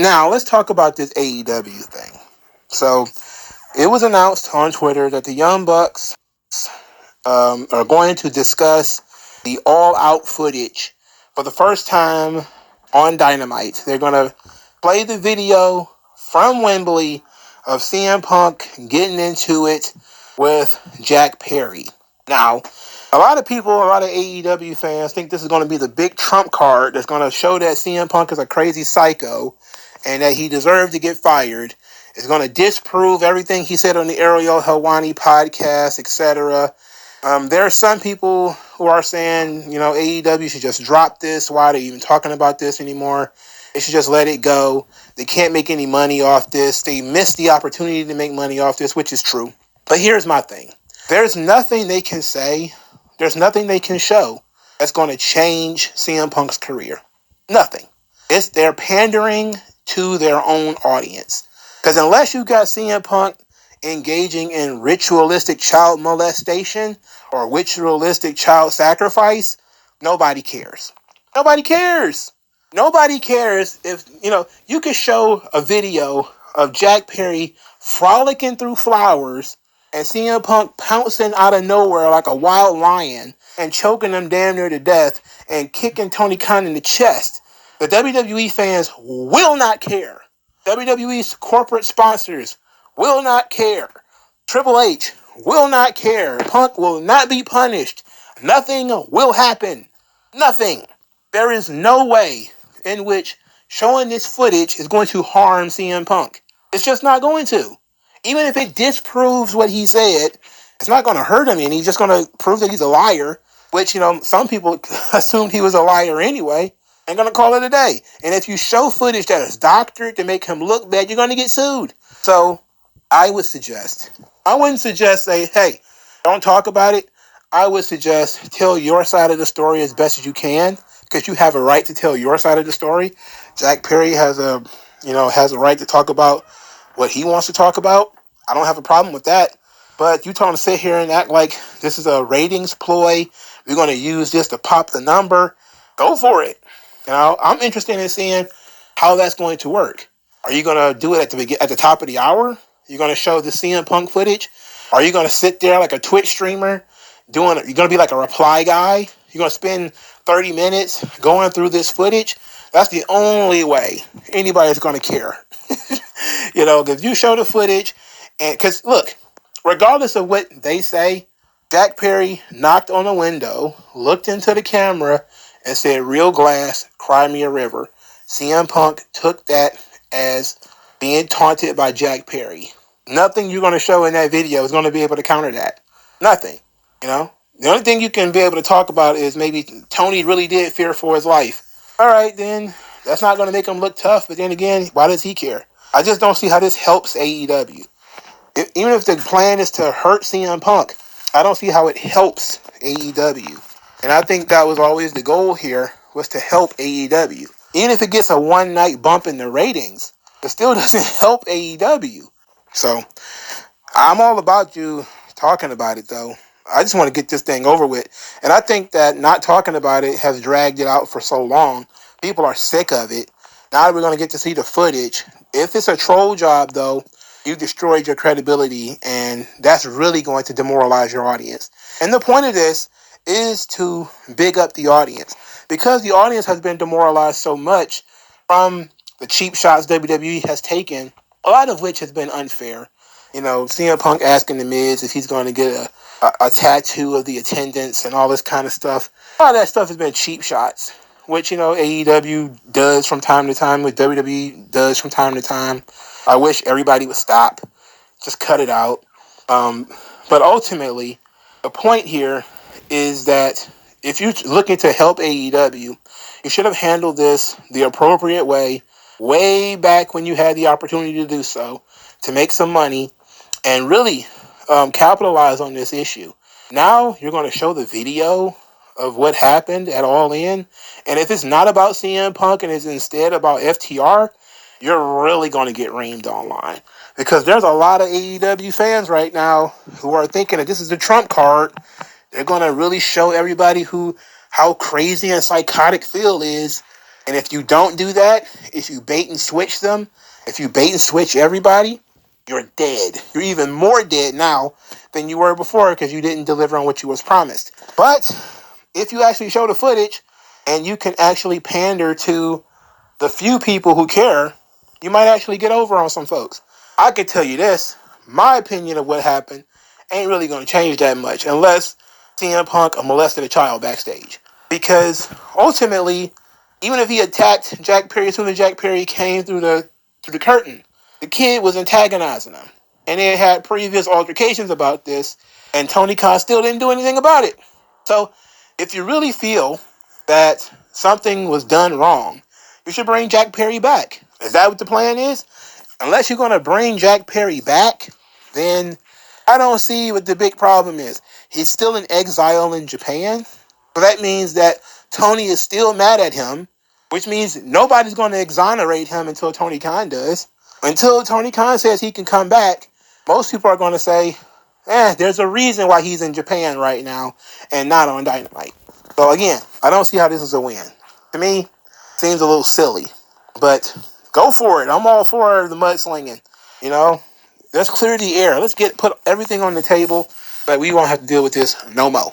Now, let's talk about this AEW thing. So, it was announced on Twitter that the Young Bucks are going to discuss the all-out footage for the first time on Dynamite. They're going to play the video from Wembley of CM Punk getting into it with Jack Perry. Now, a lot of AEW fans think this is going to be the big trump card that's going to show that CM Punk is a crazy psycho and that he deserved to get fired. It's going to disprove everything he said on the Ariel Helwani podcast, etc. There are some people who are saying, AEW should just drop this. Why are they even talking about this anymore? They should just let it go. They can't make any money off this. They missed the opportunity to make money off this, which is true. But here's my thing. There's nothing they can say. There's nothing they can show that's going to change CM Punk's career. Nothing. They're pandering to their own audience. Because unless you got CM Punk engaging in ritualistic child molestation or ritualistic child sacrifice, nobody cares. Nobody cares. Nobody cares if, you could show a video of Jack Perry frolicking through flowers and CM Punk pouncing out of nowhere like a wild lion and choking them damn near to death and kicking Tony Khan in the chest. The WWE fans will not care. WWE's corporate sponsors will not care. Triple H will not care. Punk will not be punished. Nothing will happen. Nothing. There is no way in which showing this footage is going to harm CM Punk. It's just not going to. Even if it disproves what he said, it's not going to hurt him, and he's just going to prove that he's a liar, which, some people assumed he was a liar anyway, and going to call it a day. And if you show footage that is doctored to make him look bad, you're going to get sued. So I wouldn't suggest say, hey, don't talk about it. I would suggest tell your side of the story as best as you can, because you have a right to tell your side of the story. Jack Perry has a right to talk about what he wants to talk about. I don't have a problem with that. But you trying to sit here and act like this is a ratings ploy, we're going to use this to pop the number, go for it. I'm interested in seeing how that's going to work. Are you going to do it at the top of the hour? You're going to show the CM Punk footage? Are you going to sit there like a Twitch streamer you're going to be like a reply guy? You're going to spend 30 minutes going through this footage? That's the only way anybody's going to care. Because you show the footage, and because look, regardless of what they say, Jack Perry knocked on a window, looked into the camera, and said, "Real glass, cry me a river." CM Punk took that as being taunted by Jack Perry. Nothing you're going to show in that video is going to be able to counter that. Nothing. The only thing you can be able to talk about is maybe Tony really did fear for his life. All right, then that's not going to make him look tough. But then again, why does he care? I just don't see how this helps AEW. Even if the plan is to hurt CM Punk, I don't see how it helps AEW. And I think that was always the goal here, was to help AEW. Even if it gets a one-night bump in the ratings, it still doesn't help AEW. So, I'm all about you talking about it, though. I just want to get this thing over with. And I think that not talking about it has dragged it out for so long. People are sick of it. Now we're going to get to see the footage. If it's a troll job, though, you destroyed your credibility, and that's really going to demoralize your audience. And the point of this is to big up the audience, because the audience has been demoralized so much from the cheap shots WWE has taken, a lot of which has been unfair. CM Punk asking The Miz if he's going to get a tattoo of the attendance and all this kind of stuff. A lot of that stuff has been cheap shots, which, AEW does from time to time, which WWE does from time to time. I wish everybody would stop. Just cut it out. But ultimately, the point here is that if you're looking to help AEW, you should have handled this the appropriate way back when you had the opportunity to do so, to make some money and really capitalize on this issue. Now you're going to show the video of what happened at All In, and if it's not about CM Punk and it's instead about FTR, you're really going to get reamed online, because there's a lot of AEW fans right now who are thinking that this is the trump card. They're going to really show everybody how crazy and psychotic Phil is And if you don't do that, if you bait and switch them, if you bait and switch everybody, you're dead. You're even more dead now than you were before because you didn't deliver on what you was promised. But if you actually show the footage and you can actually pander to the few people who care, you might actually get over on some folks. I could tell you this, my opinion of what happened ain't really going to change that much unless CM Punk molested a child backstage. Because ultimately, even if he attacked Jack Perry as soon as Jack Perry came through the curtain, the kid was antagonizing him. And they had previous altercations about this, and Tony Khan still didn't do anything about it. So, if you really feel that something was done wrong, you should bring Jack Perry back. Is that what the plan is? Unless you're going to bring Jack Perry back, then I don't see what the big problem is. He's still in exile in Japan. So that means that Tony is still mad at him, which means nobody's going to exonerate him until Tony Khan does. Until Tony Khan says he can come back, most people are going to say, there's a reason why he's in Japan right now and not on Dynamite. So again, I don't see how this is a win. To me, seems a little silly. But go for it. I'm all for the mudslinging. Let's clear the air. Let's put everything on the table, but we won't have to deal with this no more.